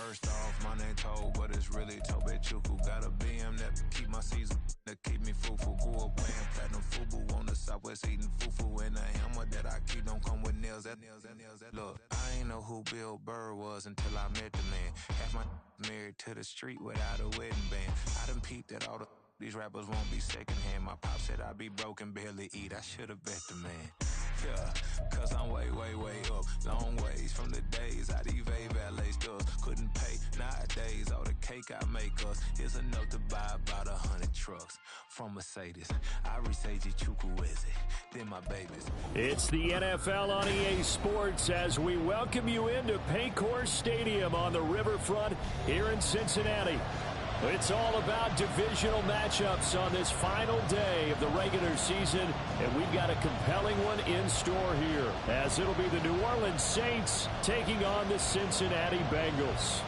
First off, my name Toe, but it's really WOCWk18YR6. Got a BM that keep my season, that keep me fruitful. Grew up playing platinum FUBU on the Southwest eating fufu. And the hammer that I keep don't come with nails. Look, I ain't know who Bill Burr was until I met the man. Half my married to the street without a wedding band. I done peeped at all these rappers won't be secondhand. My pop said I'd be broke and barely eat. I should've bet the man. Yeah, cause I'm way up. Long ways from the days I evade valet stores. Couldn't pay nowadays. All the cake I make us is enough to buy about 100 trucks. From Mercedes, I resage WOCWk18YR6. Then my babies. It's the NFL on EA Sports as we welcome you into Paycor Stadium on the riverfront here in Cincinnati. It's all about divisional matchups on this final day of the regular season, and we've got a compelling one in store here, as it'll be the New Orleans Saints taking on the Cincinnati Bengals.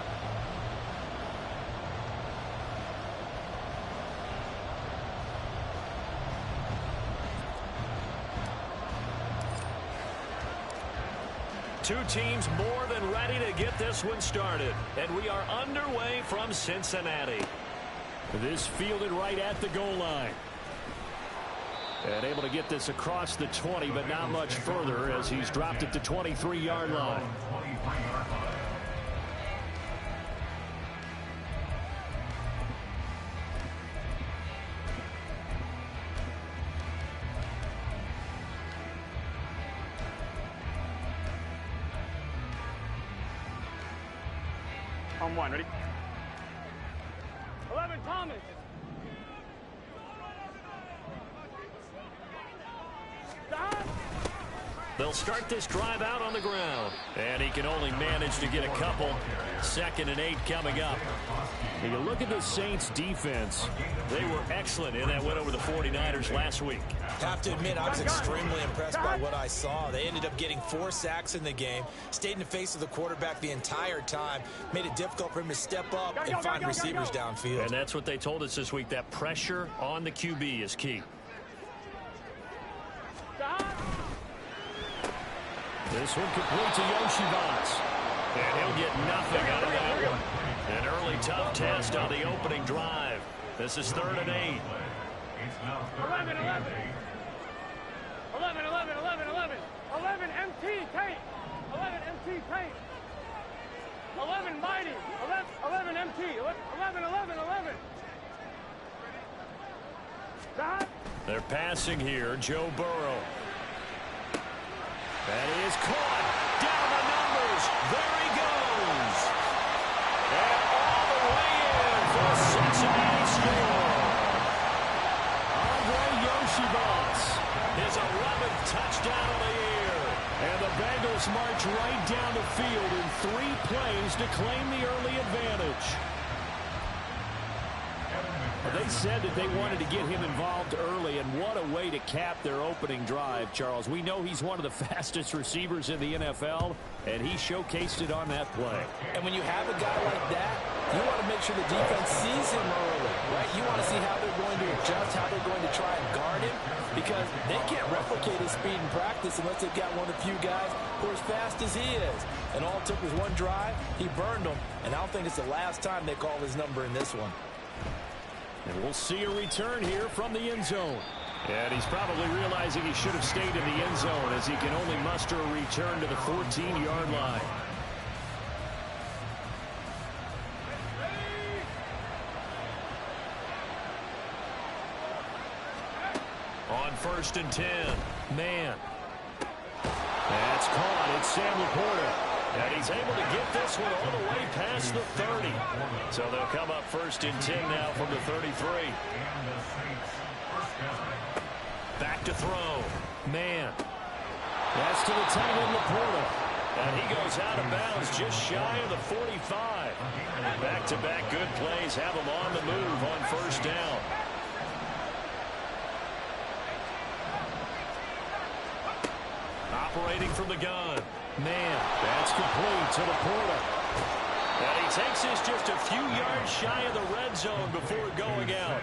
Two teams more than ready to get this one started. And we are underway from Cincinnati. This fielded right at the goal line. And able to get this across the 20, but not much further as he's dropped at the 23-yard line. On one, ready? 11, Thomas. Stop. They'll start this drive out on the ground. And he can only manage to get a couple. 2nd and 8 coming up. When you look at the Saints defense, they were excellent in that win over the 49ers last week. Have to admit, I was extremely impressed by what I saw. They ended up getting 4 sacks in the game, stayed in the face of the quarterback the entire time, made it difficult for him to step up and find receivers downfield. And that's what they told us this week, that pressure on the QB is key. This one complete to Yoshibats. And he'll get nothing out of that one. An early tough test on the opening drive. This is 3rd and 8. 11, 11 MT tape. 11 MT tape. 11 mighty. 11 MT. 11. Stop. They're passing here. Joe Burrow. That is caught. Down the numbers. There he goes. And all the way in for a Cincinnati score. Yoshibats, his 11th touchdown of the year. And the Bengals march right down the field in 3 plays to claim the early advantage. They said that they wanted to get him involved early, and what a way to cap their opening drive, Charles. We know he's one of the fastest receivers in the NFL, and he showcased it on that play. And when you have a guy like that, you want to make sure the defense sees him early, right? You want to see how they're going to adjust, how they're going to try and guard him, because they can't replicate his speed in practice unless they've got one of the few guys who are as fast as he is. And all it took was one drive. He burned them, and I don't think it's the last time they call his number in this one. And we'll see a return here from the end zone. And he's probably realizing he should have stayed in the end zone as he can only muster a return to the 14-yard line. On 1st and 10, man. That's caught. It's Sam Laporta. And he's able to get this one all the way past the 30. So they'll come up 1st and 10 now from the 33. Back to throw. Man. That's to the tight end, Laporta. And he goes out of bounds just shy of the 45. Back-to-back good plays have him on the move on 1st down. Operating from the gun. Man, that's complete to Laporta. And he takes this just a few yards shy of the red zone before going out.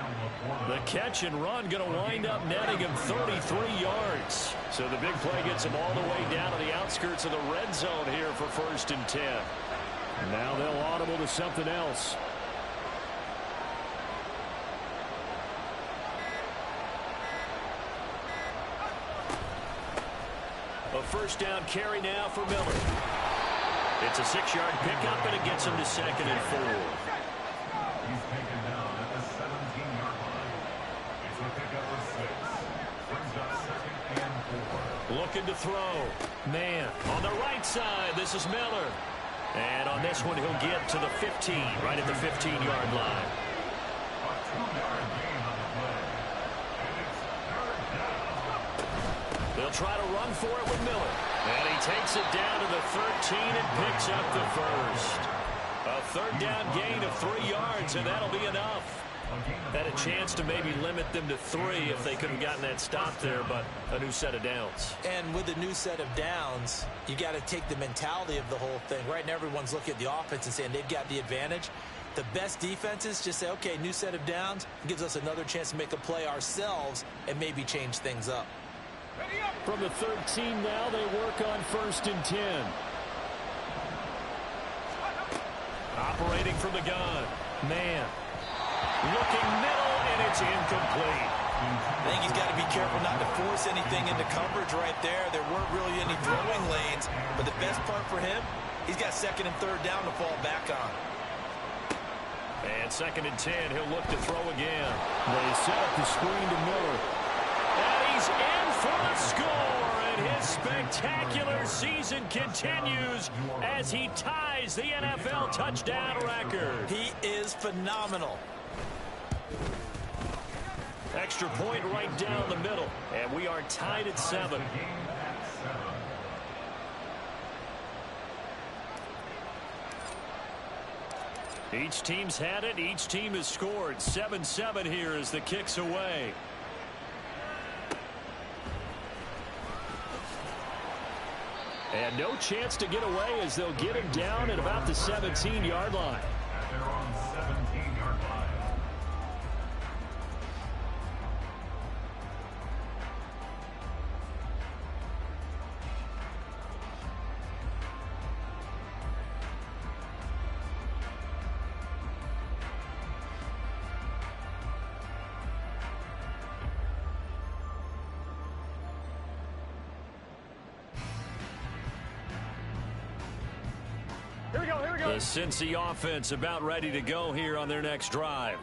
The catch and run going to wind up netting him 33 yards. So the big play gets him all the way down to the outskirts of the red zone here for 1st and 10. Now they'll audible to something else. A first down carry now for Miller. It's a 6-yard pickup, and it gets him to 2nd and 4. He's taken down at the 17-yard line. It's a pickup of 6. Brings up 2nd and 4. Looking to throw. Man, on the right side, this is Miller. And on this one, he'll get to the 15, right at the 15-yard line. A 2-yard gain on the play. And it's 3rd down. They'll try to run for it with Miller. And he takes it down to the 13 and picks up the first. A 3rd down gain of 3 yards, and that'll be enough. Had a chance to maybe limit them to 3 if they could have gotten that stop there, but a new set of downs. And with a new set of downs, you got to take the mentality of the whole thing. Right now, everyone's looking at the offense and saying they've got the advantage. The best defenses just say, okay, new set of downs, gives us another chance to make a play ourselves and maybe change things up. From the 13 now, they work on 1st and 10. Operating from the gun. Man. Looking middle, and it's incomplete. I think he's got to be careful not to force anything into coverage right there. There weren't really any throwing lanes, but the best part for him, he's got 2nd and 3rd down to fall back on. And 2nd and 10, he'll look to throw again. They set up the screen to Miller. And he's in for the score, and his spectacular season continues as he ties the NFL touchdown record. He is phenomenal. Extra point right down the middle, and we are tied at 7. Each team's had it. Each team has scored. 7-7 here as the kick's away. And no chance to get away as they'll get him down at about the 17-yard line. At their own 17-yard line. The Cincy offense about ready to go here on their next drive.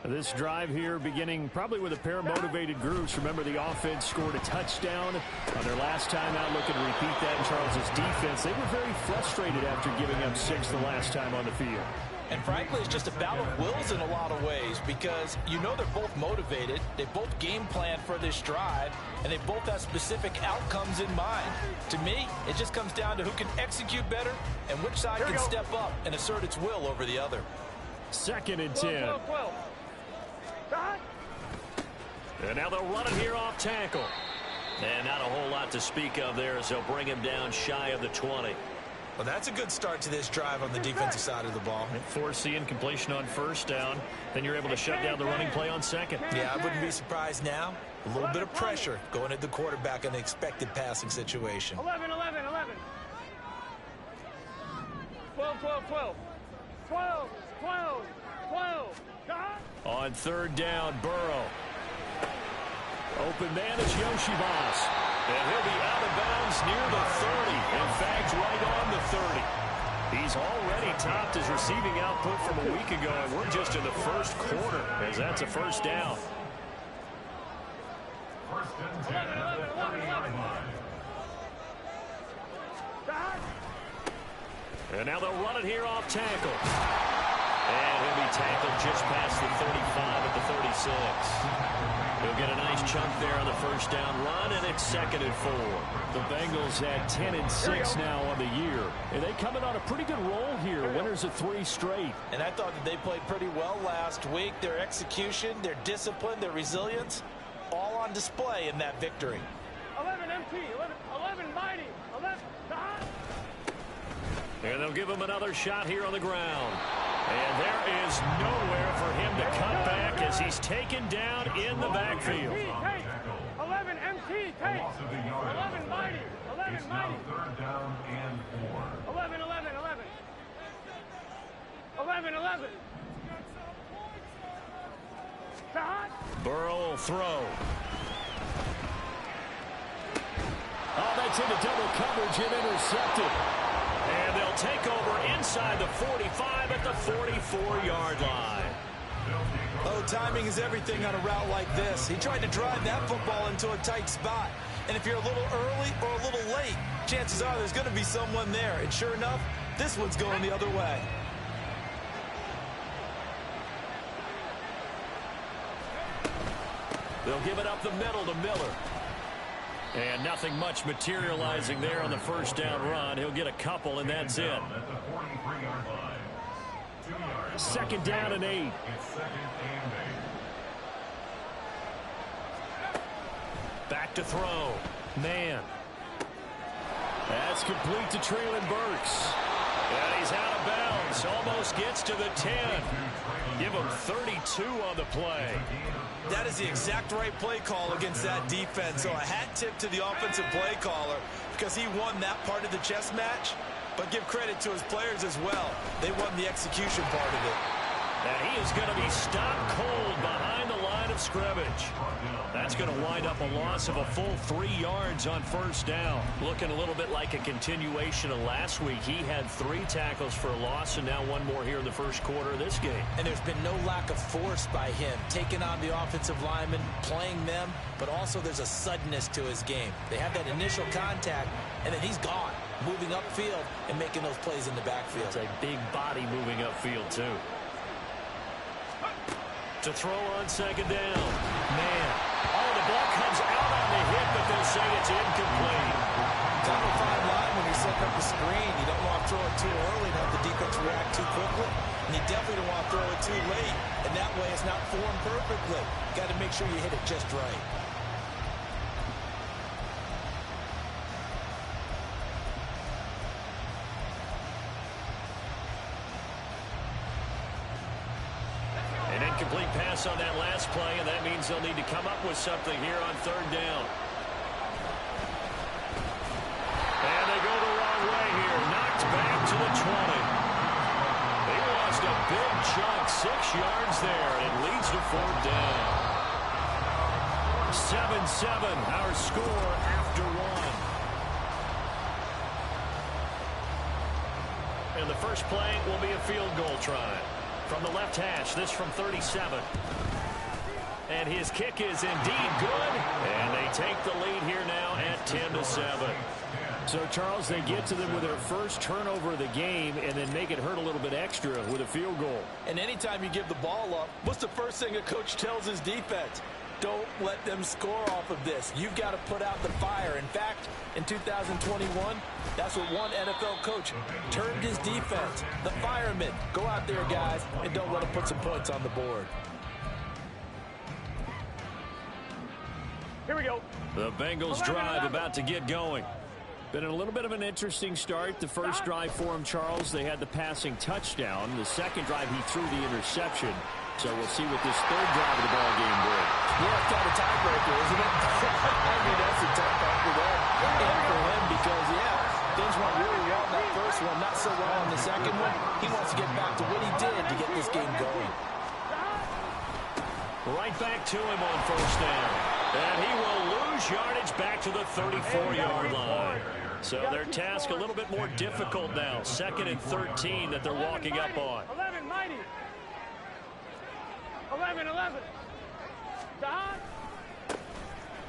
This drive here beginning probably with a pair of motivated groups. Remember, the offense scored a touchdown on their last time out, looking to repeat that in Charles's defense. They were very frustrated after giving up 6 the last time on the field. And frankly, it's just a battle of wills in a lot of ways because you know they're both motivated. They both game plan for this drive, and they both have specific outcomes in mind. To me, it just comes down to who can execute better and which side can step up and assert its will over the other. 2nd and 10. 12. And now they'll run it here off tackle. And not a whole lot to speak of there as they'll bring him down shy of the 20. Well, that's a good start to this drive on the defensive side of the ball. Force the incompletion on 1st down. Then you're able to shut down the running play on 2nd. Yeah, I wouldn't be surprised now. A little bit of pressure going at the quarterback in an expected passing situation. 11. 12. On 3rd down, Burrow. Open man is Yoshibas. And he'll be out of bounds near the 30. In fact, right on the 30. He's already topped his receiving output from a week ago, and we're just in the 1st quarter as that's a 1st down. 1st and 10 at the 30-yard line. And now they'll run it here off tackle. And he'll be tackled just past the 35 at the 36. He'll get a nice chunk there on the 1st down run, and it's 2nd and 4. The Bengals at 10-6 now on the year. And they come in on a pretty good roll here. Winners of 3 straight. And I thought that they played pretty well last week. Their execution, their discipline, their resilience, all on display in that victory. 11 MT, 11 mighty, 11. And they'll give him another shot here on the ground. And there is nowhere for him to cut back as he's taken down in the backfield. 11 MT, take. 11 mighty, 11 It's mighty. now 3rd down and 4. 11. 11. Burrow will throw. Oh, that's into double coverage and intercepted. And they'll take over inside the 45 at the 44-yard line. Oh, timing is everything on a route like this. He tried to drive that football into a tight spot. And if you're a little early or a little late, chances are there's going to be someone there. And sure enough, this one's going the other way. They'll give it up the middle to Miller. And nothing much materializing there on the first down run. He'll get a couple, and that's it. Second down and 8. Back to throw. Man. That's complete to Treylon Burks. And he's out of bounds. Almost gets to the 10. Give him 32 on the play. That is the exact right play call against that defense. So a hat tip to the offensive play caller because he won that part of the chess match. But give credit to his players as well. They won the execution part of it. And he is going to be stopped cold behind the line of scrimmage. That's going to wind up a loss of a full 3 yards on first down. Looking a little bit like a continuation of last week. He had 3 tackles for a loss and now 1 more here in the first quarter of this game. And there's been no lack of force by him, taking on the offensive linemen, playing them, but also there's a suddenness to his game. They have that initial contact, and then he's gone, moving upfield and making those plays in the backfield. It's a big body moving upfield, too. To throw on second down. Man. Oh, the ball comes out on the hit, but they'll say it's incomplete. It's on a fine line when you're setting up the screen. You don't want to throw it too early to have the defense react too quickly. And you definitely don't want to throw it too late. And that way it's not formed perfectly. Got to make sure you hit it just right. Complete pass on that last play, and that means they'll need to come up with something here on third down. And they go the wrong way here. Knocked back to the 20. They lost a big chunk, 6 yards there, and it leads to fourth down. 7-7, our score after 1. And the first play will be a field goal try. From the left hash, this from 37. And his kick is indeed good. And they take the lead here now at 10-7. So, Charles, they get to them with their first turnover of the game and then make it hurt a little bit extra with a field goal. And anytime you give the ball up, what's the first thing a coach tells his defense? Don't let them score off of this. You've got to put out the fire. In fact, in 2021, that's what one NFL coach termed his defense. The firemen. Go out there, guys, and don't let them put some points on the board. Here we go. The Bengals drive about to get going. Been a little bit of an interesting start. The first drive for him, Charles, they had the passing touchdown. The second drive, he threw the interception. So we'll see what this third drive of the ball game brings. Yeah, it's kind of a tiebreaker, isn't it? I mean, that's a tough one for them and for him because, yeah, things went really well in that first one, not so well in the second one. He wants to get back to what he did to get this game going. Right back to him on first down. And he will lose yardage back to the 34-yard line. So their task a little bit more difficult now. 2nd and 13 that they're walking up on. 11, mighty. 11.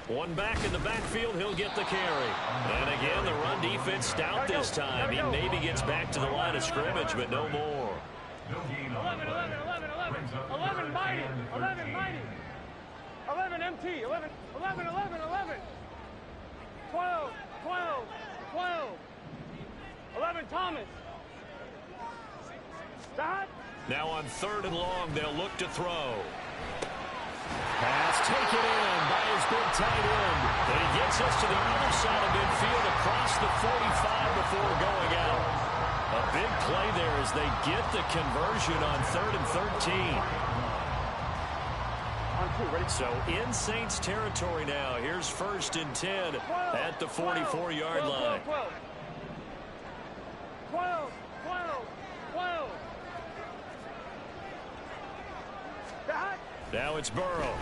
One back in the backfield, he'll get the carry. And again, the run defense stout this time. He maybe gets back to the line of scrimmage, but no more. 11, mighty. 11, MT. 11. 12. 11, Thomas. Dot. Now on 3rd and long, they'll look to throw. Pass taken in by his big tight end. And he gets us to the other side of midfield across the 45 before going out. A big play there as they get the conversion on 3rd and 13. So in Saints territory now. Here's 1st and 10 at the 44-yard line. 12. Now it's Burrow.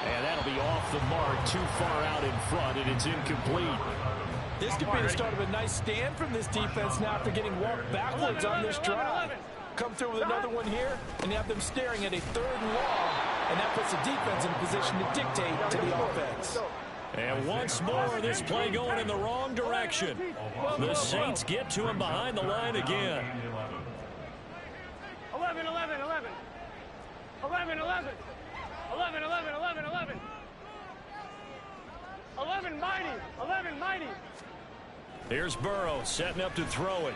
And that'll be off the mark, too far out in front, and it's incomplete. This could be the start of a nice stand from this defense now after getting walked backwards on this drive. Come through with another one here, and you have them staring at a 3rd and long, and that puts the defense in a position to dictate to the offense. And once more, this play going in the wrong direction. The Saints get to him behind the line again. 11, 11, 11. 11, 11. 11, 11, 11, 11. 11, mighty. 11, mighty. Here's Burrow setting up to throw it.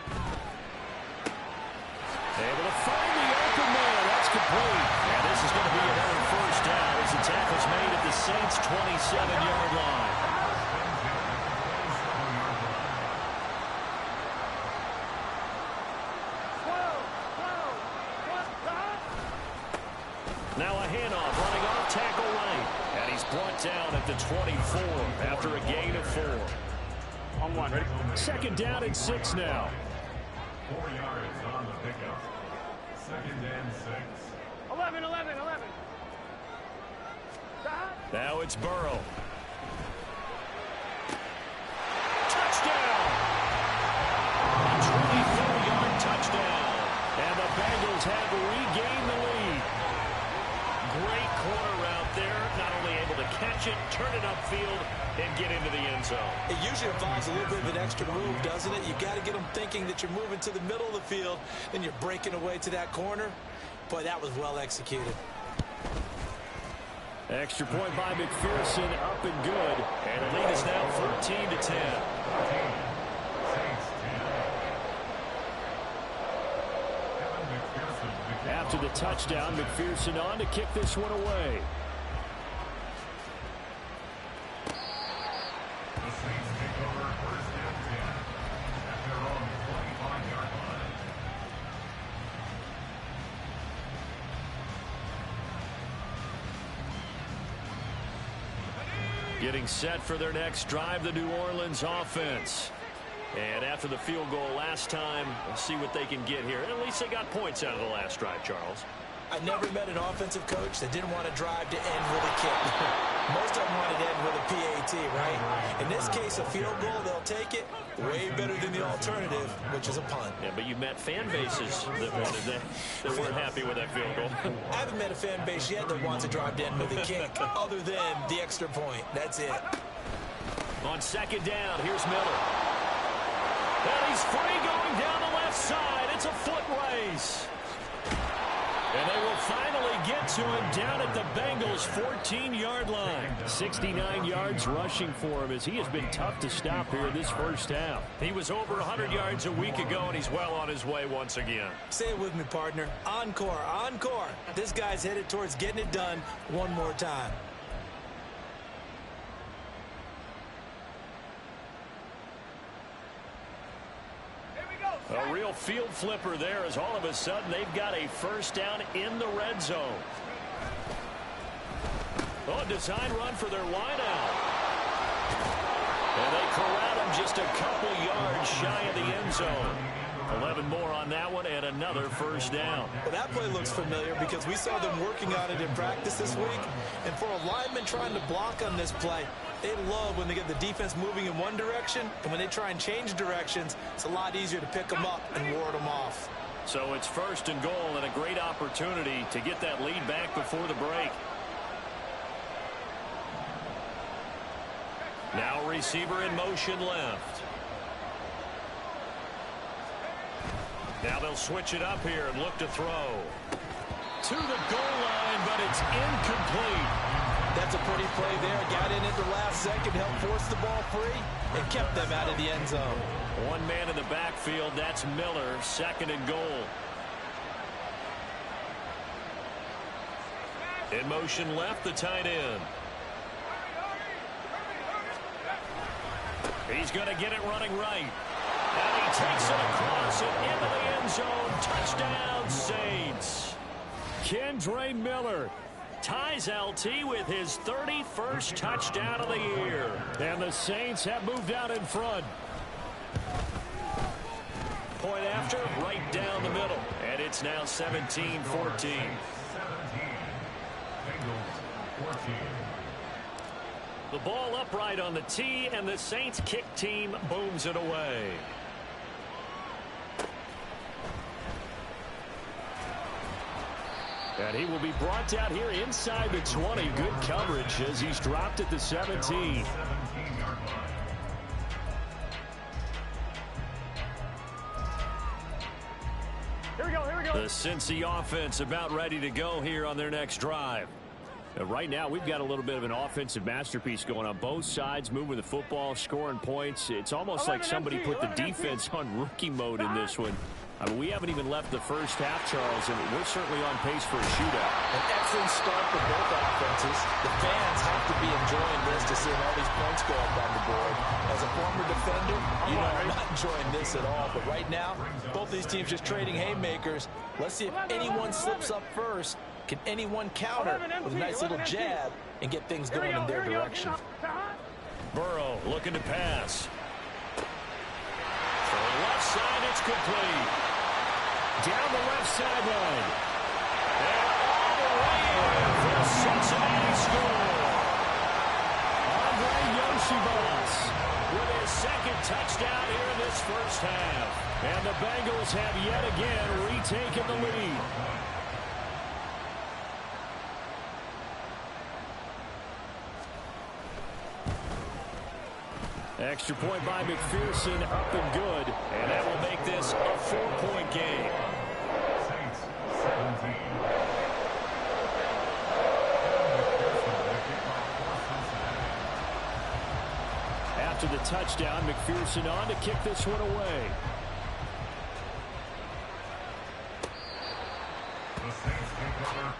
Able to find the open man. That's complete. And this is going to be another first down as the tackle's made at the Saints' 27-yard line. Now a handoff running off tackle right. And he's brought down at the 24 after a gain of 4. On 1, ready? 2nd down and 6 now. 4 yards on the pickup. 2nd and 6. 11, 11, 11. Now it's Burrow. Touchdown! A 24-yard touchdown. And the Bengals have regained the lead. Great corner route there. Not only able to catch it, turn it upfield, and get into the end zone. It usually involves a little bit of an extra move, doesn't it? You got to get them thinking that you're moving to the middle of the field, then you're breaking away to that corner. Boy, that was well executed. Extra point by McPherson, up and good. And the lead is now 14-10. After the touchdown, McPherson on to kick this one away. The Saints take over 1st and 10 at their own 25-yard line. Getting set for their next drive, the New Orleans offense. And after the field goal last time, we'll see what they can get here. At least they got points out of the last drive, Charles. I never met an offensive coach that didn't want to drive to end with a kick. Most of them wanted to end with a PAT, right? In this case, a field goal, they'll take it. Way better than the alternative, which is a punt. Yeah, but you met fan bases that wanted that weren't happy with that field goal. I haven't met a fan base yet that wants to drive to end with a kick, other than the extra point. That's it. On 2nd down, here's Miller. And he's free going down the left side. It's a foot race. And they will finally get to him down at the Bengals' 14-yard line. 69 yards rushing for him as he has been tough to stop here this first half. He was over 100 yards a week ago, and he's well on his way once again. Say it with me, partner. Encore, encore. This guy's headed towards getting it done one more time. A real field flipper there as all of a sudden they've got a first down in the red zone. Oh, design run for their wideout. And they corral him just a couple yards shy of the end zone. 11 more on that one and another first down. Well, that play looks familiar because we saw them working on it in practice this week. And for a lineman trying to block on this play, they love when they get the defense moving in one direction, and when they try and change directions, it's a lot easier to pick them up and ward them off. So it's 1st and goal and a great opportunity to get that lead back before the break. Now receiver in motion left. Now they'll switch it up here and look to throw. To the goal line, but it's incomplete. That's a pretty play there. Got in at the last second, helped force the ball free, and kept them out of the end zone. One man in the backfield, that's Miller, 2nd and goal. In motion left, the tight end. He's going to get it running right. And he takes it across and into the end zone. Touchdown, Saints. Kendre Miller ties LT with his 31st touchdown of the year. And the Saints have moved out in front. Point after, right down the middle. And It's now 17-14. 17. Bengals 14. The ball upright on the tee, and the Saints kick team booms it away. And he will be brought down here inside the 20. Good coverage as he's dropped at the 17. 17-yard line. Here we go, here we go. The Cincy offense about ready to go here on their next drive. Right now, we've got a little bit of an offensive masterpiece going on both sides, moving the football, scoring points. It's almost like somebody put the defense on rookie mode in this one. I mean, we haven't even left the first half, Charles, and we're certainly on pace for a shootout. An excellent start for both offenses. The fans have to be enjoying this to see all these points go up on the board. As a former defender, you know I'm not enjoying this at all. But right now, both these teams just trading haymakers. Let's see if anyone slips up first. Can anyone counter with a nice little jab and get things going in their direction? Burrow looking to pass. For the left side, it's complete. Down the left sideline. And all the way in for a Cincinnati score. Andre Yoshibas with his second touchdown here in this first half. And the Bengals have yet again retaken the lead. Extra point by McPherson, up and good. And that will make this a 4-point game. Saints 17. After the touchdown, McPherson on to kick this one away. The Saints take over.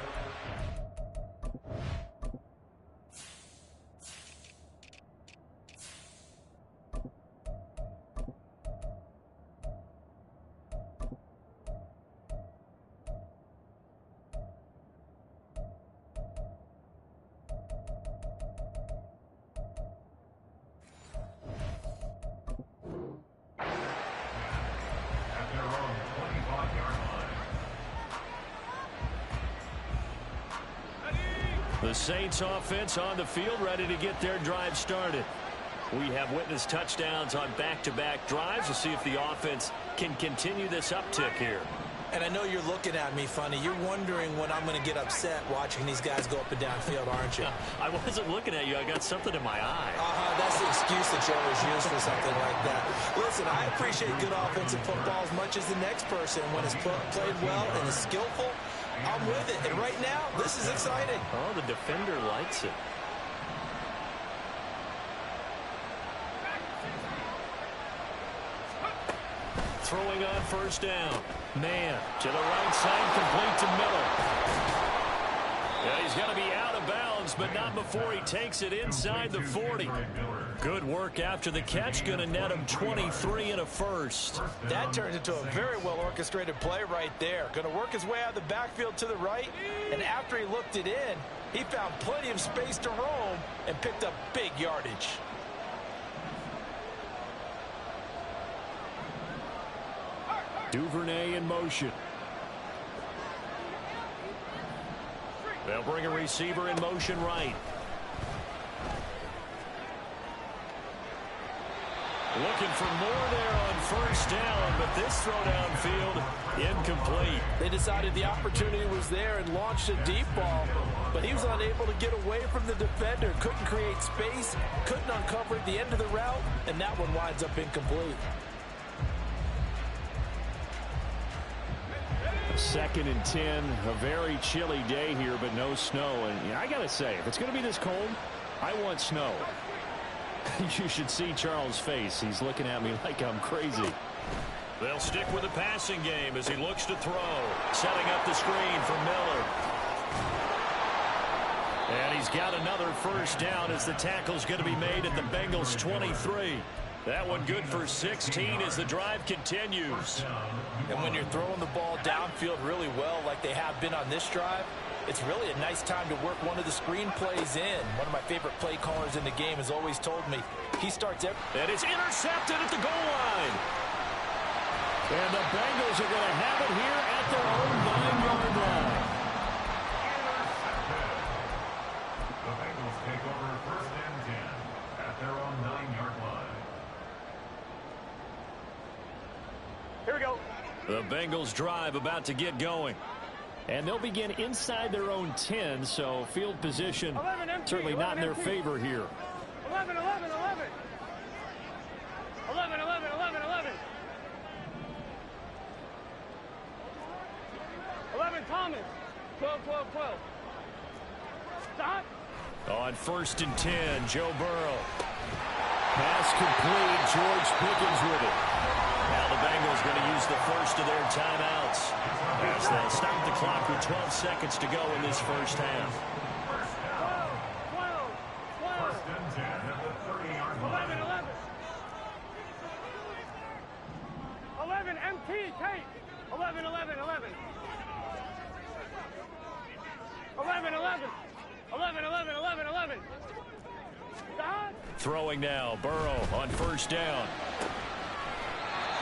The Saints offense on the field, ready to get their drive started. We have witnessed touchdowns on back-to-back drives to see if the offense can continue this uptick here. And I know you're looking at me funny. You're wondering when I'm going to get upset watching these guys go up and down field, aren't you? I wasn't looking at you. I got something in my eye. That's the excuse that you always use for something like that. Listen, I appreciate good offensive football as much as the next person. When it's played well and is skillful, I'm with it. And right now, this is exciting. Oh, the defender likes it. Throwing on first down. Man to the right side, complete to Miller. Yeah, he's going to be out of bounds, but not before he takes it inside the 40. Good work after the catch. Going to net him 23 and a first. That turns into a very well-orchestrated play right there. Going to work his way out of the backfield to the right, and after he looked it in, he found plenty of space to roam and picked up big yardage. Duvernay in motion. They'll bring a receiver in motion right. Looking for more there on first down, but this throw downfield incomplete. They decided the opportunity was there and launched a deep ball, but he was unable to get away from the defender. Couldn't create space, couldn't uncover at the end of the route, and that one winds up incomplete. 2nd and 10, a very chilly day here, but no snow. And I got to say, if it's going to be this cold, I want snow. You should see Charles' face. He's looking at me like I'm crazy. They'll stick with the passing game as he looks to throw. Setting up the screen for Miller. And he's got another first down as the tackle's going to be made at the Bengals 23. That one good for 16 as the drive continues. And when you're throwing the ball downfield really well like they have been on this drive, it's really a nice time to work one of the screen plays in. One of my favorite play callers in the game has always told me he starts every... And it's intercepted at the goal line. And the Bengals are going to have it here at their own 9-yard line. The Bengals take over 1st and 10 at their own 9-yard line. Here we go. The Bengals drive about to get going. And they'll begin inside their own 10, so field position 11 empty, certainly not in their 11 favor here. 11, 11, 11. 11, 11, 11, 11. 11, Thomas. 12, 12, 12. Stop. On 1st and 10, Joe Burrow. Pass complete, George Pickens with it. Now the Bengals going to use the first of their timeouts as they'll stop the clock with 12 seconds to go in this first half. 12, 12, 12. 1st and 10 at the 30-yard line. 11, 11. 11, MT, take. 11, 11, 11. 11, 11. 11, 11, 11, 11. Stop. Throwing now, Burrow on 1st down.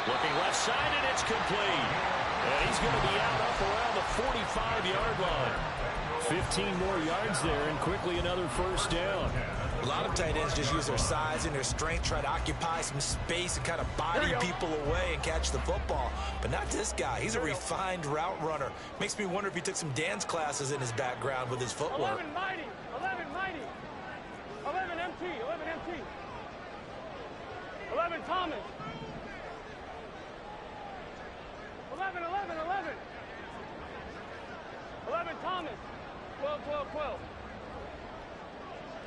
Looking left side, and it's complete. And he's going to be out up around the 45-yard line. 15 more yards there, and quickly another 1st down. A lot of tight ends just use their size and their strength, try to occupy some space and kind of body people away and catch the football. But not this guy. He's a refined route runner. Makes me wonder if he took some dance classes in his background with his footwork. 11, mighty. 11, mighty. 11, MT. 11, MT. 11, Thomas. 11, 11, 11. 11, Thomas. 12, 12, 12.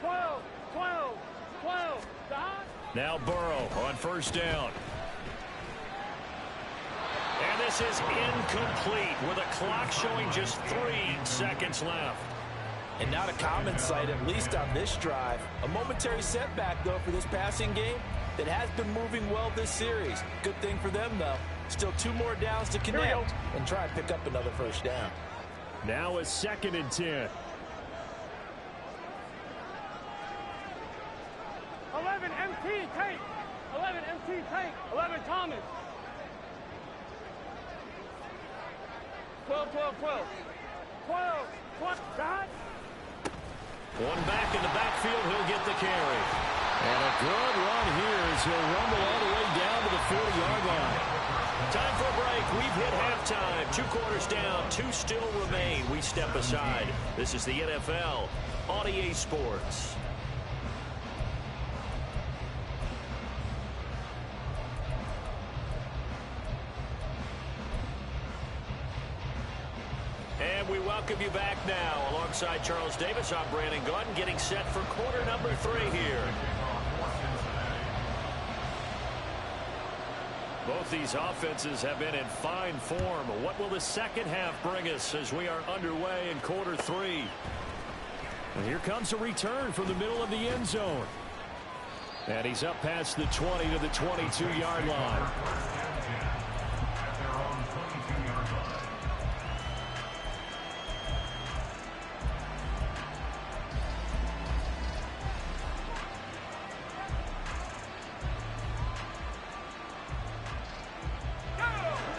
12, 12, 12. Stop. Now Burrow on 1st down. And this is incomplete with a clock showing just 3 seconds left. And not a common sight, at least on this drive. A momentary setback, though, for this passing game that has been moving well this series. Good thing for them, though. Still 2 more downs to connect and try and pick up another 1st down. Now a 2nd and 10. 11, MT, take. 11, MT, take. 11, Thomas. 12, 12, 12. 12, 12. Stop. One back in the backfield, he'll get the carry. And a good run here as he'll rumble all the way down to the 40-yard line. Time for a break. We've hit halftime. 2 quarters down, 2 still remain. We step aside. This is the NFL on EA Sports. And we welcome you back now. Alongside Charles Davis, I'm Brandon Gordon, getting set for quarter number 3 here. Both these offenses have been in fine form. What will the second half bring us as we are underway in quarter 3? And here comes a return from the middle of the end zone. And he's up past the 20 to the 22-yard line.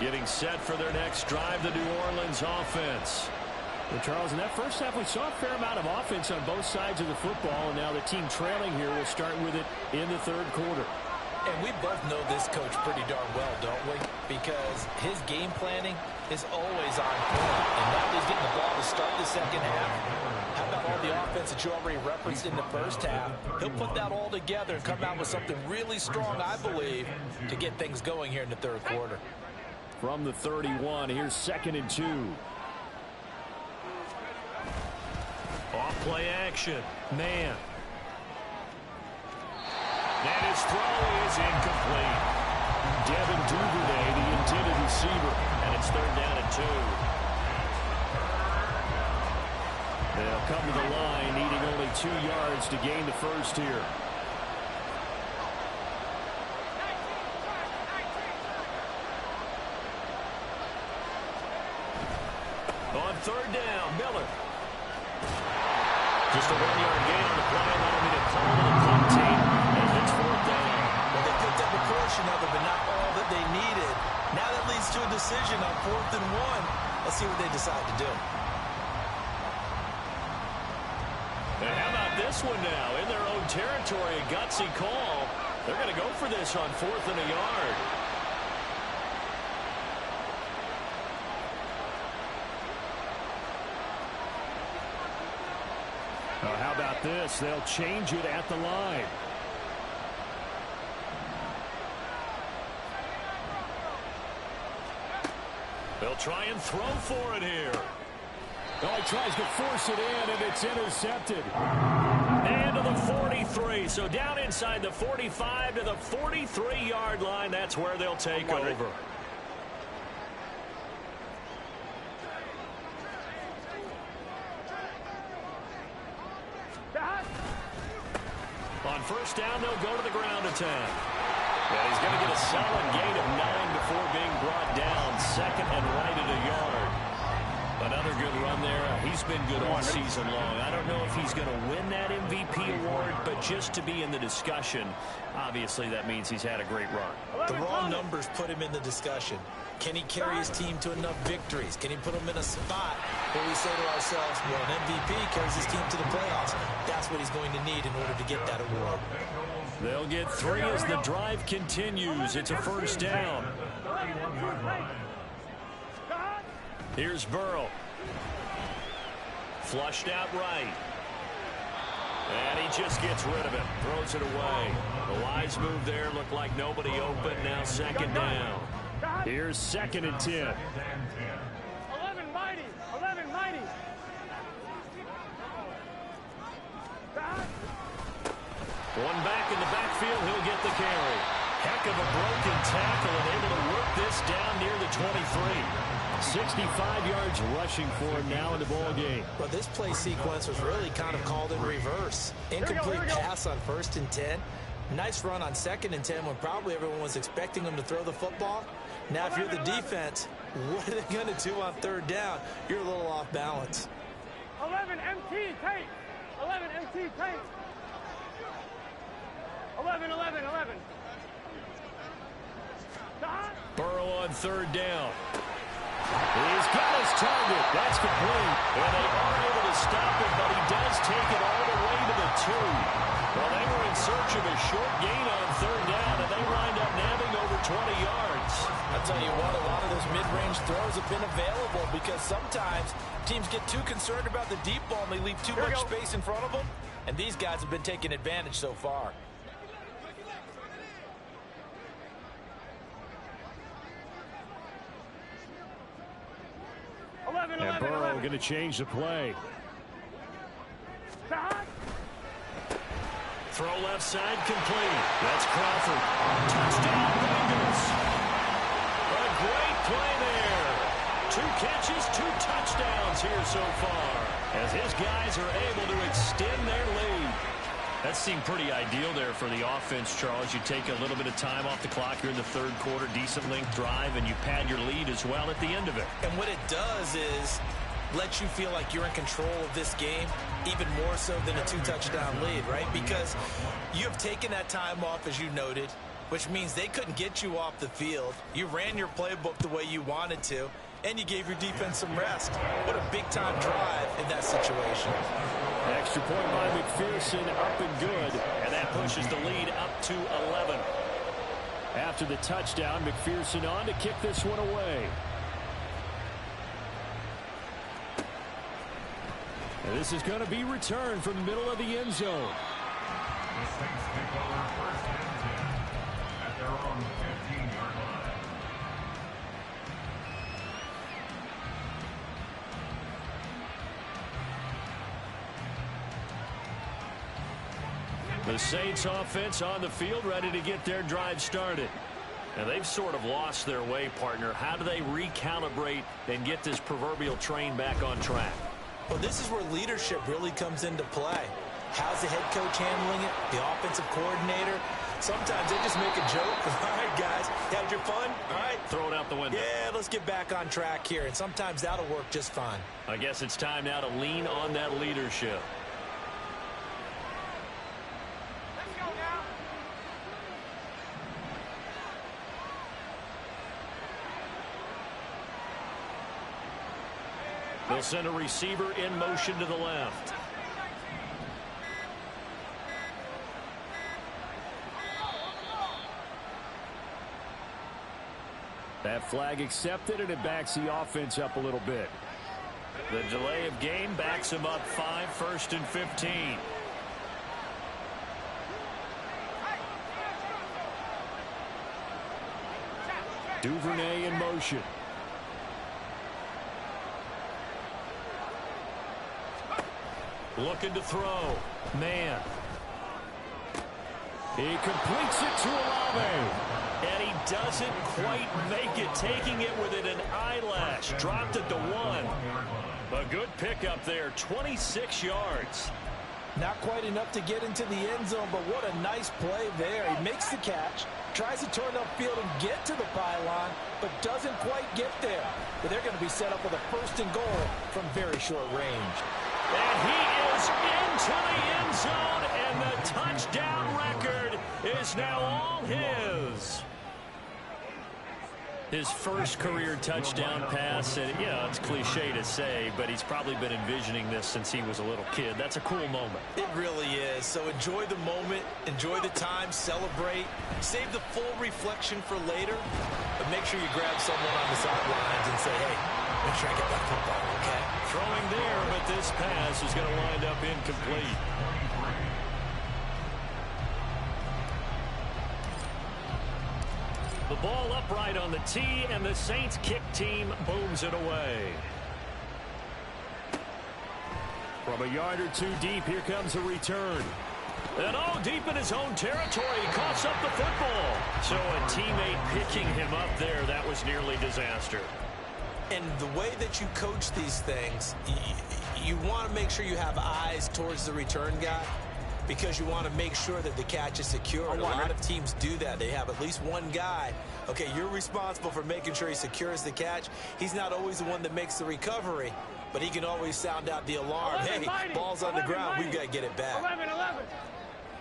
Getting set for their next drive, the New Orleans offense. Well, Charles, in that first half, we saw a fair amount of offense on both sides of the football, and now the team trailing here will start with it in the 3rd quarter. And we both know this coach pretty darn well, don't we? Because his game planning is always on point. And now he's getting the ball to start the second half. How about all the offense that you already referenced in the first half? He'll put that all together and come out with something really strong, I believe, to get things going here in the 3rd quarter. From the 31, here's 2nd and 2. Off play action. Man. And his throw is incomplete. Devin Duvernay, the intended receiver. And it's 3rd down and 2. They'll come to the line, needing only 2 yards to gain the first here. On 3rd down, Miller. Just a 1-yard gain on the play, allowing me to call the punt team as it's 4th down. Well, they picked up a portion of it, but not all that they needed. Now that leaves to a decision on 4th and 1. Let's see what they decide to do. And how about this one now? In their own territory, a gutsy call. They're going to go for this on 4th and a yard. How about this? They'll change it at the line. They'll try and throw for it here. Oh, he tries to force it in, and it's intercepted. And to the 43. So down inside the 45 to the 43-yard line. That's where they'll take over. On first down, they'll go to the ground attack. And he's going to get a solid gain of 9 before being brought down. Second and right at a yard. Another good run there. He's been good all season long. I don't know if he's going to win that MVP award, but just to be in the discussion, obviously that means he's had a great run. The raw numbers put him in the discussion. Can he carry his team to enough victories? Can he put them in a spot where we say to ourselves, well, an MVP carries his team to the playoffs. That's what he's going to need in order to get that award. They'll get 3 as the drive continues. It's a first down. Here's Burrow. Flushed out right. And he just gets rid of it. Throws it away. The wise move there. Looked like nobody open. Now second down. Here's 2nd and 10. 11 mighty. 11 mighty. One back in the backfield. He'll get the carry. Heck of a broken tackle and able to work this down near the 23. 65 yards rushing for him now in the ball game. Well, this play sequence was really kind of called in reverse. Incomplete pass on 1st and 10. Nice run on 2nd and 10 when probably everyone was expecting him to throw the football. Now, if you're the defense, what are they going to do on 3rd down? You're a little off balance. 11 MT tape. 11 MT tape. 11. Burrow on 3rd down. He's got his target. That's complete. And they are able to stop it, but he does take it all the way to the 2. Well, they were in search of a short gain on 3rd down, and they wind up nabbing over 20 yards. I'll tell you what, a lot of those mid-range throws have been available because sometimes teams get too concerned about the deep ball and they leave too much space in front of them, and these guys have been taking advantage so far. And Burrow going to change the play. Throw left side complete. That's Crawford. Touchdown Bengals. A great play there. 2 catches, 2 touchdowns here so far as his guys are able to extend their lead. That seemed pretty ideal there for the offense, Charles. You take a little bit of time off the clock here in the 3rd quarter, decent length drive, and you pad your lead as well at the end of it. And what it does is let you feel like you're in control of this game, even more so than a 2-touchdown lead, right? Because you have taken that time off, as you noted, which means they couldn't get you off the field. You ran your playbook the way you wanted to, and you gave your defense some rest. What a big-time drive in that situation. Extra point by McPherson, up and good, and that pushes the lead up to 11. After the touchdown, McPherson on to kick this one away. And this is going to be returned from the middle of the end zone. The Saints take over 1st and 10 at their own 15-yard line. The Saints offense on the field, ready to get their drive started. And they've sort of lost their way, partner. How do they recalibrate and get this proverbial train back on track? Well, this is where leadership really comes into play. How's the head coach handling it? The offensive coordinator? Sometimes they just make a joke. All right, guys, had your fun? All right. Throw it out the window. Yeah, let's get back on track here. And sometimes that'll work just fine. I guess it's time now to lean on that leadership. They'll send a receiver in motion to the left. That flag accepted, and it backs the offense up a little bit. The delay of game backs him up 5, 1st and 15. Duvernay in motion. Looking to throw. Man. He completes it to Olave. And he doesn't quite make it, taking it within an eyelash. Dropped it to 1. A good pickup there, 26 yards. Not quite enough to get into the end zone, but what a nice play there. He makes the catch, tries to turn upfield and get to the pylon, but doesn't quite get there. But they're going to be set up with a 1st and goal from very short range. And he is into the end zone, and the touchdown record is now all his. His first career touchdown pass, and it's cliche to say, but he's probably been envisioning this since he was a little kid. That's a cool moment. It really is. So enjoy the moment, enjoy the time, celebrate, save the full reflection for later, but make sure you grab someone on the sidelines and say, hey, make sure I get that football, okay? Throwing there, but this pass is going to wind up incomplete. The ball upright on the tee, and the Saints kick team booms it away. From a yard or 2 deep, here comes a return. And deep in his own territory, he coughs up the football. So a teammate picking him up there, that was nearly disaster. And the way that you coach these things, you want to make sure you have eyes towards the return guy, because you want to make sure that the catch is secure. A lot of teams do that. They have at least one guy. Okay, you're responsible for making sure he secures the catch. He's not always the one that makes the recovery, but he can always sound out the alarm. 11, hey, mighty. ball's on the ground. 11, We've got to get it back. 11.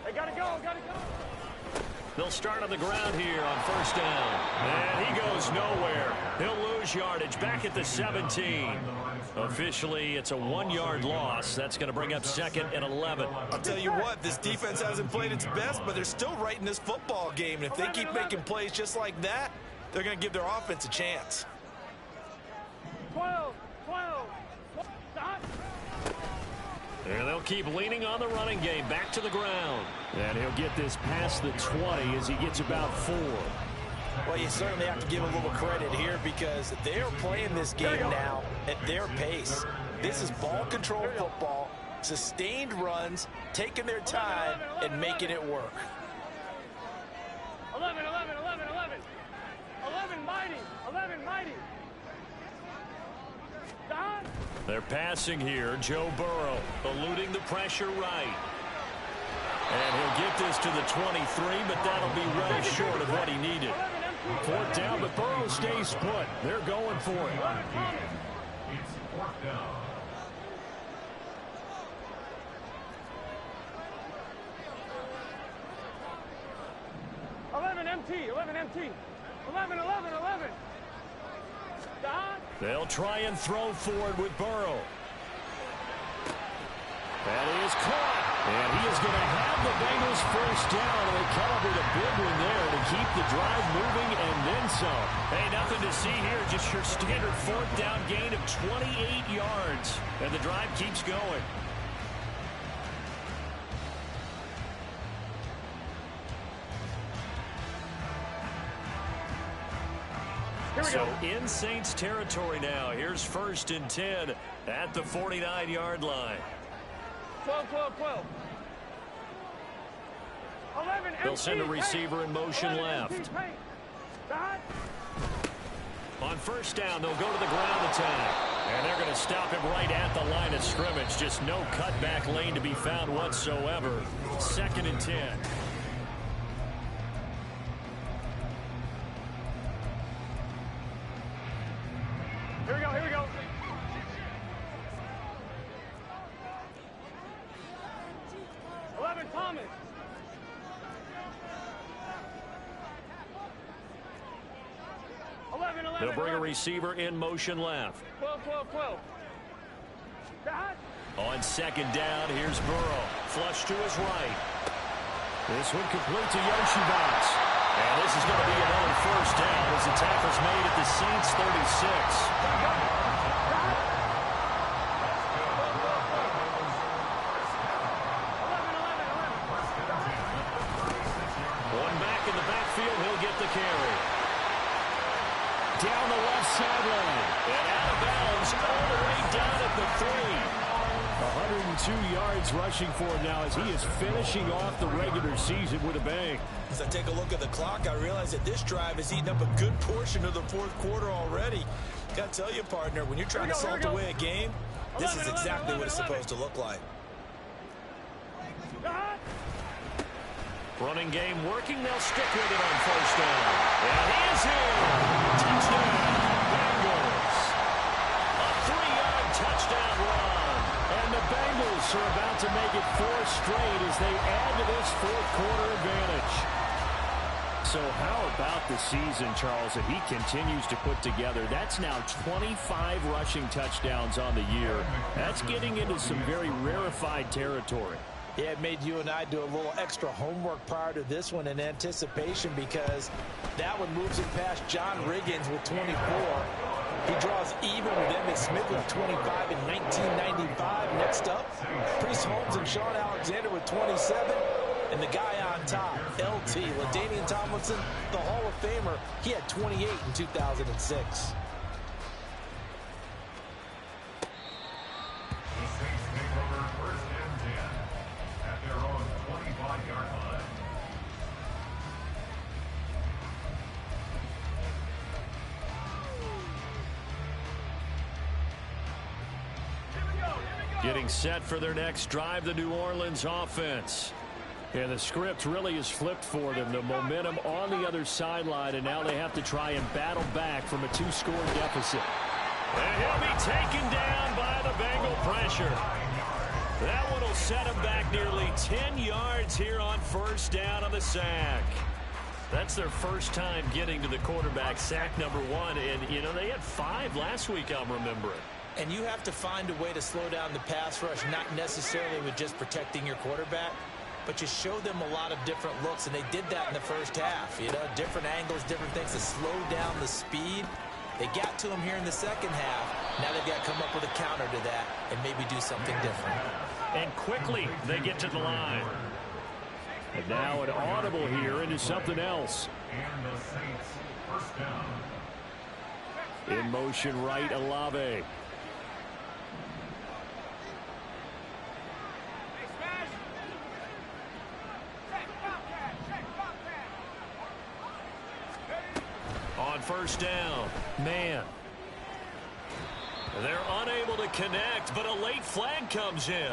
They got to go, They'll start on the ground here on 1st down. And he goes nowhere. He'll lose yardage back at the 17. Officially, it's a 1-yard loss. That's going to bring up 2nd and 11. I'll tell you what, this defense hasn't played its best, but they're still right in this football game. And if they keep making plays just like that, they're going to give their offense a chance. 12. Stop. And they'll keep leaning on the running game. Back to the ground. And he'll get this past the 20 as he gets about 4. Well, you certainly have to give a little credit here because they're playing this game now at their pace. This is ball control football, sustained runs, taking their time, and making it work. 11, mighty. Stop. They're passing here. Joe Burrow eluding the pressure right. And he'll get this to the 23, but that'll be well short of what he needed. 4th down, but Burrow stays put. They're going for it. It's 4th down. empty. 11. Stop. They'll try and throw forward with Burrow. That is caught. And he is going to have the Bengals 1st down. And they celebrate a big one there to keep the drive moving and then some. Hey, nothing to see here. Just your standard 4th down gain of 28 yards. And the drive keeps going. So in Saints territory now. Here's 1st and 10 at the 49-yard line. 12. 11. They'll send a receiver in motion left. On 1st down, they'll go to the ground attack. And they're going to stop him right at the line of scrimmage. Just no cutback lane to be found whatsoever. 2nd and 10. Here we go. Thomas. 11. They'll bring a receiver in motion left. 12. On second down, here's Burrow. Flush to his right. This one complete to Yoshibats. And this is going to be another first down as the tackle's made at the Saints 36. He'll get the carry. Down the left sideline. And out of bounds all the way down at the 3. 102 yards rushing for him now as he is finishing off the regular season with a bang. As I take a look at the clock, I realize that this drive has eaten up a good portion of the fourth quarter already. Got to tell you, partner, when you're trying to salt away a game, this is exactly what it's supposed to look like. Running game working. They'll stick with it on first down. And he is in. Touchdown, Bengals. A 3-yard touchdown run. And the Bengals are about to make it 4 straight as they add to this fourth quarter advantage. So how about the season, Charles, that he continues to put together? That's now 25 rushing touchdowns on the year. That's getting into some very rarefied territory. Yeah, it made you and I do a little extra homework prior to this one in anticipation because that one moves him past John Riggins with 24. He draws even with Emmitt Smith with 25 in 1995. Next up, Priest Holmes and Sean Alexander with 27. And the guy on top, LT, LaDainian Tomlinson, the Hall of Famer, he had 28 in 2006. Getting set for their next drive, the New Orleans offense. And the script really is flipped for them. The momentum on the other sideline, and now they have to try and battle back from a 2-score deficit. And he'll be taken down by the Bengal pressure. That one will set him back nearly 10 yards here on first down on the sack. That's their first time getting to the quarterback, sack number 1. And, you know, they had 5 last week, I'm remembering. And you have to find a way to slow down the pass rush, not necessarily with just protecting your quarterback, but you show them a lot of different looks, and they did that in the first half. You know, different angles, different things to slow down the speed. They got to him here in the second half. Now they've got to come up with a counter to that and maybe do something different. And quickly they get to the line. And now an audible here into something else. And the Saints first down. In motion right, Olave. On first down, man. They're unable to connect, but a late flag comes in.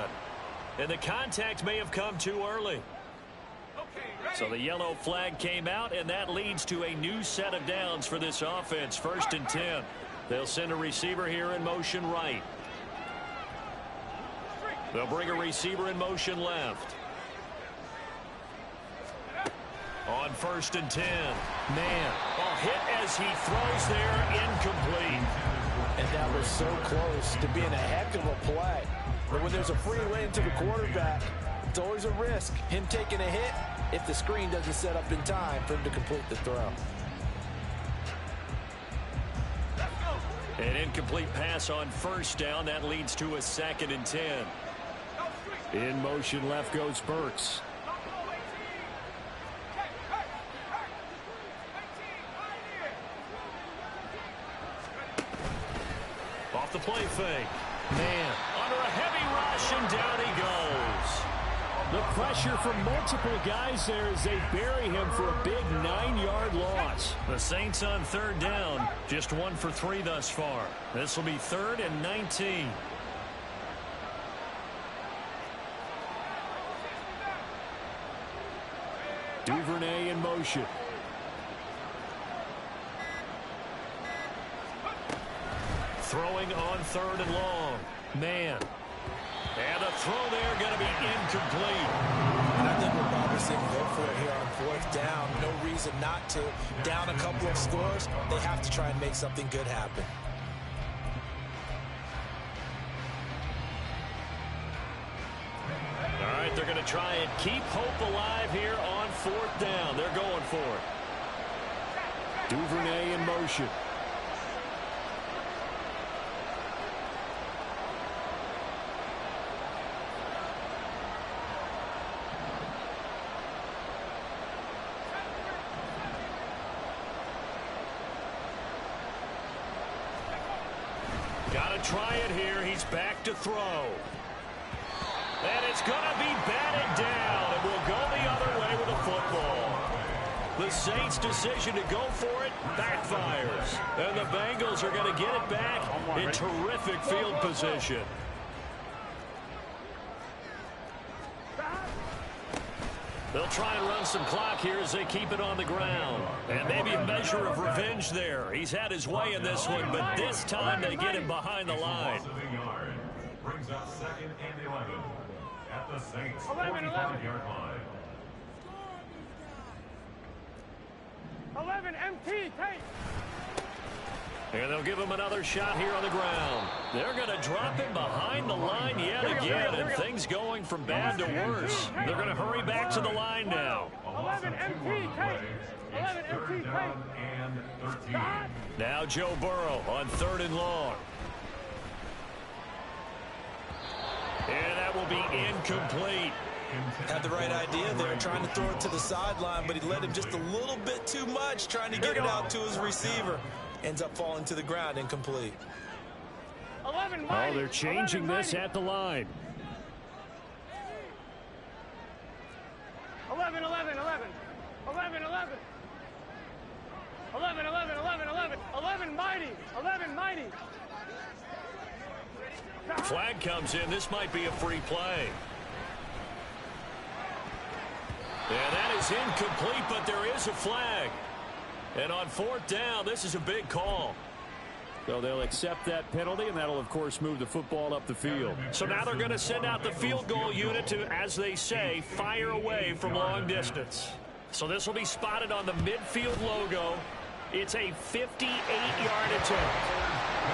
And the contact may have come too early. So the yellow flag came out, and that leads to a new set of downs for this offense. 1st and 10. They'll send a receiver here in motion right. They'll bring a receiver in motion left. On 1st and 10. Man, a hit as he throws there, incomplete. And that was so close to being a heck of a play. But when there's a free lane to the quarterback, it's always a risk. Him taking a hit if the screen doesn't set up in time for him to complete the throw. An incomplete pass on first down. That leads to a 2nd and 10. In motion left goes Burks. Off the play fake. Man, under a heavy rush, and down he goes. The pressure from multiple guys there as they bury him for a big 9-yard loss. The Saints on 3rd down, just 1 for 3 thus far. This will be 3rd and 19. Duvernay in motion. Throwing on 3rd and long. Man. And a throw there going to be incomplete. And I think we're probably seeing go for it here on 4th down. No reason not to. Down a couple of scores, they have to try and make something good happen. They're going to try and keep hope alive here on 4th down. They're going for it. Duvernay in motion. Got to try it here. He's back to throw. And it's going to be batted down. And we'll go the other way with the football. The Saints' decision to go for it backfires. And the Bengals are going to get it back in terrific field position. They'll try and run some clock here as they keep it on the ground. And maybe a measure of revenge there. He's had his way in this one, but this time they get him behind the line. Brings up 2nd and 11 at the Saints 45-yard line. 11 MT, take. And they'll give him another shot here on the ground. They're going to drop him behind the line yet again, and things going from bad to worse. They're going to hurry back to the line now. 11 MT, take. 11 MT, take. Now Joe Burrow on 3rd and long. And that will be incomplete. Had the right idea there, trying to throw it to the sideline, but he led him just a little bit too much, trying to get it out to his receiver. Ends up falling to the ground, incomplete. 11 oh, they're changing this at the line. 11, 11, 11. 11, 11. 11, 11, 11, 11. 11 mighty. 11 mighty. Flag comes in. This might be a free play. Yeah, that is incomplete, but there is a flag. And on 4th down, this is a big call. So they'll accept that penalty, and that'll, of course, move the football up the field. So now they're going to send out the field goal unit to, as they say, fire away from long distance. So this will be spotted on the midfield logo. It's a 58-yard attempt.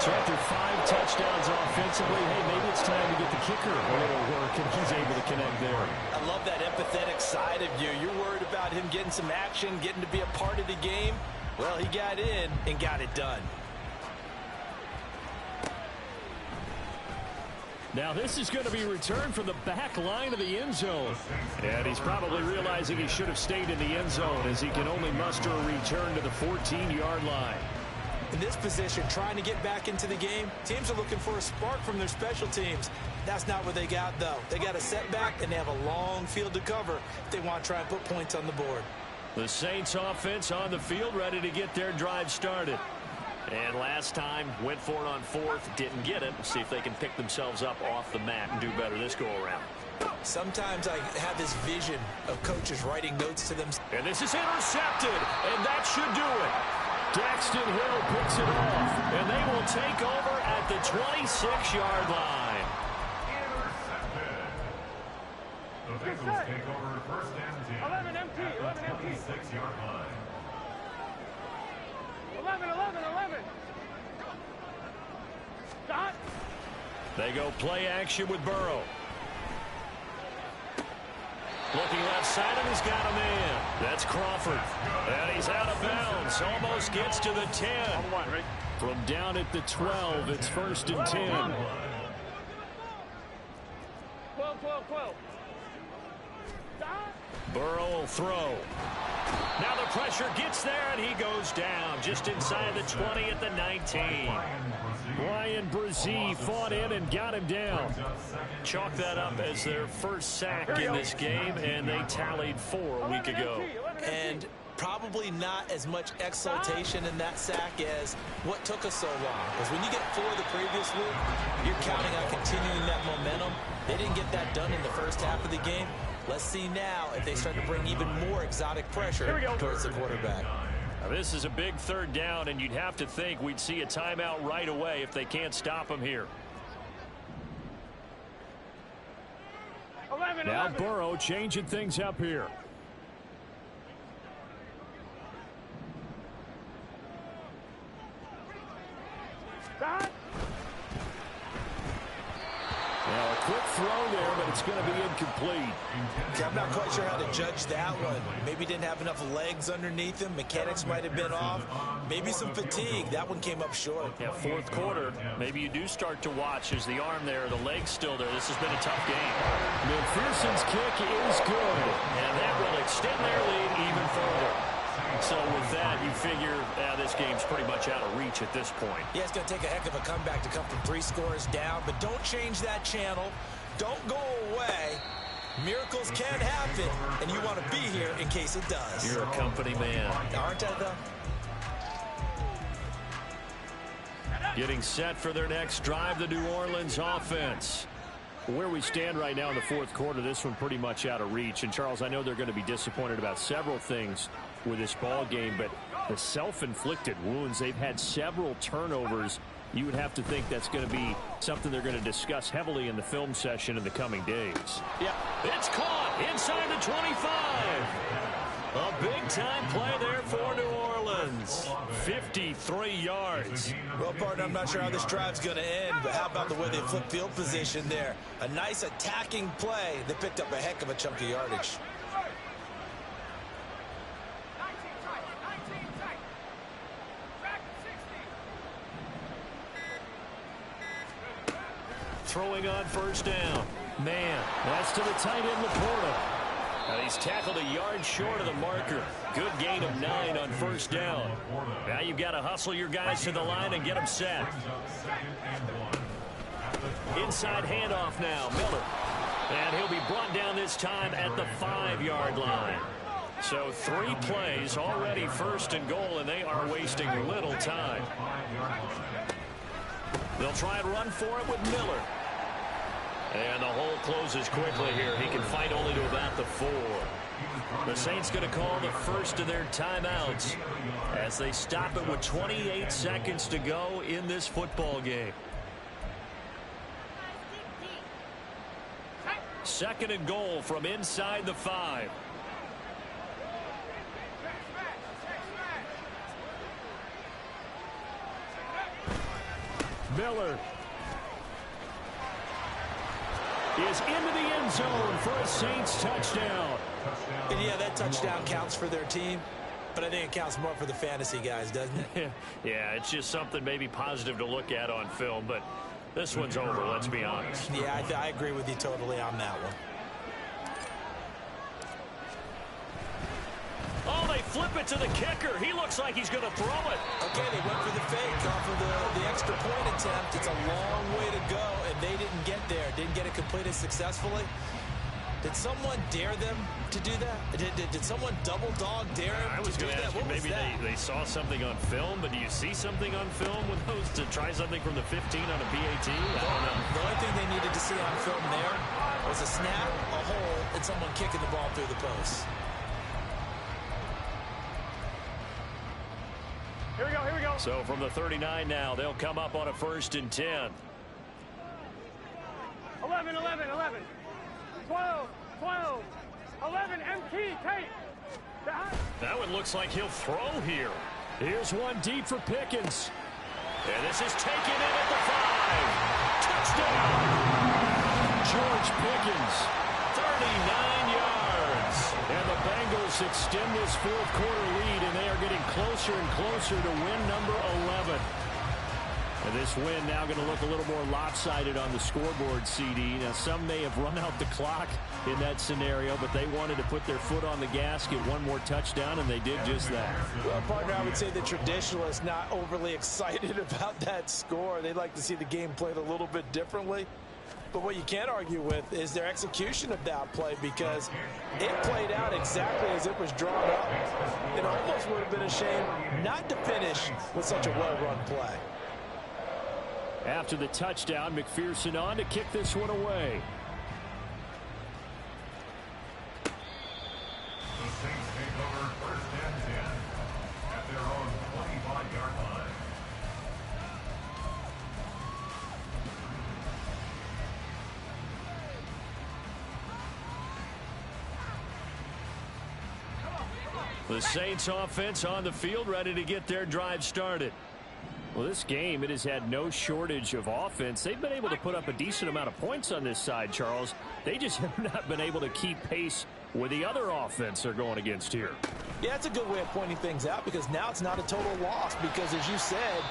So after 5 touchdowns offensively, hey, maybe it's time to get the kicker a little work, and he's able to connect there. I love that empathetic side of you. You're worried about him getting some action, getting to be a part of the game. Well, he got in and got it done. Now this is going to be returned from the back line of the end zone. And he's probably realizing he should have stayed in the end zone as he can only muster a return to the 14-yard line. In this position, trying to get back into the game, teams are looking for a spark from their special teams. That's not what they got, though. They got a setback, and they have a long field to cover if they want to try and put points on the board. The Saints offense on the field, ready to get their drive started. And last time, went for it on 4th, didn't get it. See if they can pick themselves up off the mat and do better this go-around. Sometimes I have this vision of coaches writing notes to them. And this is intercepted, and that should do it. Daxton Hill picks it off, and they will take over at the 26-yard line. Intercepted. The Bengals take over 1st and 10. 11 MT, 11 MT. 26-yard line. 11, 11, 11. Dot. They go play action with Burrow. Looking left side, and he's got a man. That's Crawford. And he's out of bounds. Almost gets to the 10. From down at the 12, it's 1st and 10. 12, 12, 12. Burrow will throw. Now the pressure gets there, and he goes down just inside the 20 at the 19. Brian Brzee fought in and got him down. Chalk that up as their first sack in this game, and they tallied 4 a week ago. And probably not as much exultation in that sack as what took us so long. Because when you get 4 the previous week, you're counting on continuing that momentum. They didn't get that done in the first half of the game. Let's see now if they start to bring even more exotic pressure towards the quarterback. Now this is a big 3rd down, and you'd have to think we'd see a timeout right away if they can't stop him here. 11, now 11. Burrow changing things up here. Well, a quick throw there, but it's going to be incomplete. Okay, I'm not quite sure how to judge that one. Maybe didn't have enough legs underneath him. Mechanics might have been off. Maybe some fatigue. That one came up short. Yeah, fourth quarter. Maybe you do start to watch as the arm there, the leg's still there. This has been a tough game. McPherson's kick is good, and that will extend their lead even further. So with that, you figure this game's pretty much out of reach at this point. Yeah, it's going to take a heck of a comeback to come from 3 scores down, but don't change that channel. Don't go away. Miracles can happen, and you want to be here in case it does. You're a company man. Aren't I, though? Getting set for their next drive, the New Orleans offense. Where we stand right now in the fourth quarter, this one pretty much out of reach. And, Charles, I know they're going to be disappointed about several things with this ball game, but the self-inflicted wounds, they've had several turnovers. You would have to think that's going to be something they're going to discuss heavily in the film session in the coming days. Yeah. It's caught inside the 25. A big-time play there for New Orleans. 53 yards. Well, partner, I'm not sure how this drive's going to end, but how about the way they flip field position there? A nice attacking play. They picked up a heck of a chunk of yardage. Throwing on first down. Man, that's to the tight end, Laporta. He's tackled a yard short of the marker. Good gain of 9 on first down. Now you've got to hustle your guys to the line and get them set. Inside handoff now, Miller. And he'll be brought down this time at the 5-yard line. So 3 plays already first and goal, and they are wasting little time. They'll try and run for it with Miller. And the hole closes quickly here. He can fight only to about the 4. The Saints going to call the first of their timeouts as they stop it with 28 seconds to go in this football game. Second and goal from inside the 5. Miller is into the end zone for a Saints touchdown. And yeah, that touchdown counts for their team, but I think it counts more for the fantasy guys, doesn't it? Yeah, it's just something maybe positive to look at on film, but this one's over, let's be honest. Yeah, I agree with you totally on that one. Oh, they flip it to the kicker. He looks like he's going to throw it. Okay, they went for the fake off of the extra point attempt. It's a long way to go, and they didn't get there. Didn't get it completed successfully. Did someone dare them to do that? Did someone double dog dare them I was going to ask you, maybe they saw something on film, but do you see something on film with those to try something from the 15 on a PAT? I don't know. The only thing they needed to see on film there was a snap, a hole, and someone kicking the ball through the post. Here we go, here we go. So from the 39 now, they'll come up on a 1st and 10. 11, 11, 11. 12, 12. 11, MT, tape. That one looks like he'll throw here. Here's one deep for Pickens. And this is taken in at the 5. Touchdown! George Pickens, 39 yards. And the Bengals extend this fourth quarter lead, and they are getting closer and closer to win number 11. And this win now going to look a little more lopsided on the scoreboard, CD. Now, some may have run out the clock in that scenario, but they wanted to put their foot on the gas, get one more touchdown, and they did just that. Well, partner, I would say the traditionalists not overly excited about that score. They'd like to see the game played a little bit differently. But what you can't argue with is their execution of that play, because it played out exactly as it was drawn up. It almost would have been a shame not to finish with such a well-run play. After the touchdown, McPherson on to kick this one away. The Saints take over 1st and 10 at their own 25-yard line. The Saints offense on the field, ready to get their drive started. Well, this game, it has had no shortage of offense. They've been able to put up a decent amount of points on this side, Charles. They just have not been able to keep pace with the other offense they're going against here. Yeah, it's a good way of pointing things out because now it's not a total loss because, as you said,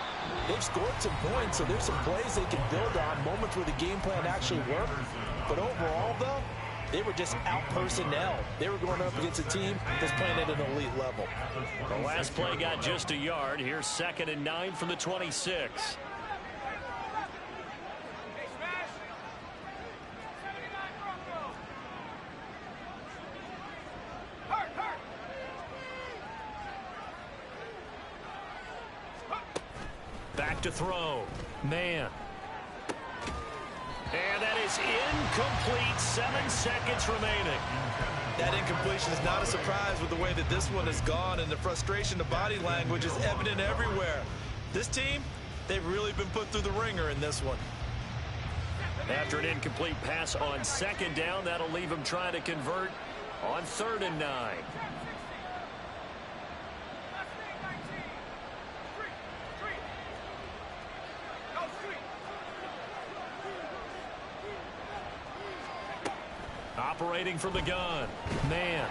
they've scored some points, so there's some plays they can build on, moments where the game plan actually worked. But overall, though, they were just out-personnel. They were going up against a team that's playing at an elite level. The last play got just a yard. Here's 2nd and 9 from the 26. Back to throw. Man. And that is incomplete. 7 seconds remaining. That incompletion is not a surprise with the way that this one has gone, and the frustration, the body language is evident everywhere. This team, they've really been put through the ringer in this one. After an incomplete pass on 2nd down, that'll leave them trying to convert on 3rd and 9. Operating from the gun. Man.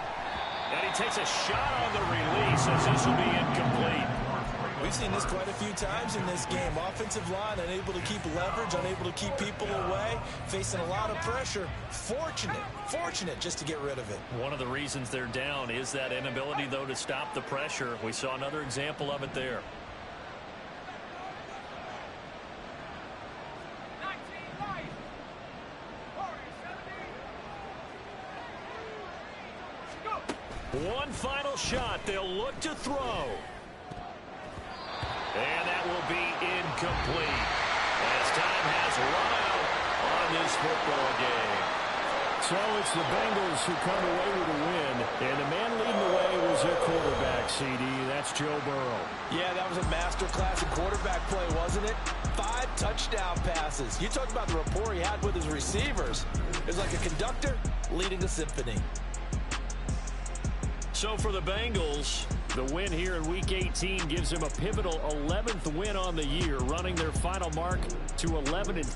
And he takes a shot on the release as this will be incomplete. We've seen this quite a few times in this game. Offensive line unable to keep leverage, unable to keep people away, facing a lot of pressure. Fortunate just to get rid of it. One of the reasons they're down is that inability, though, to stop the pressure. We saw another example of it there. One final shot. They'll look to throw. And that will be incomplete as time has run out on this football game. So it's the Bengals who come away with a win. And the man leading the way was their quarterback, CD. That's Joe Burrow. Yeah, that was a masterclass in quarterback play, wasn't it? 5 touchdown passes. You talk about the rapport he had with his receivers. It was like a conductor leading a symphony. So for the Bengals, the win here in Week 18 gives them a pivotal 11th win on the year, running their final mark to 11-.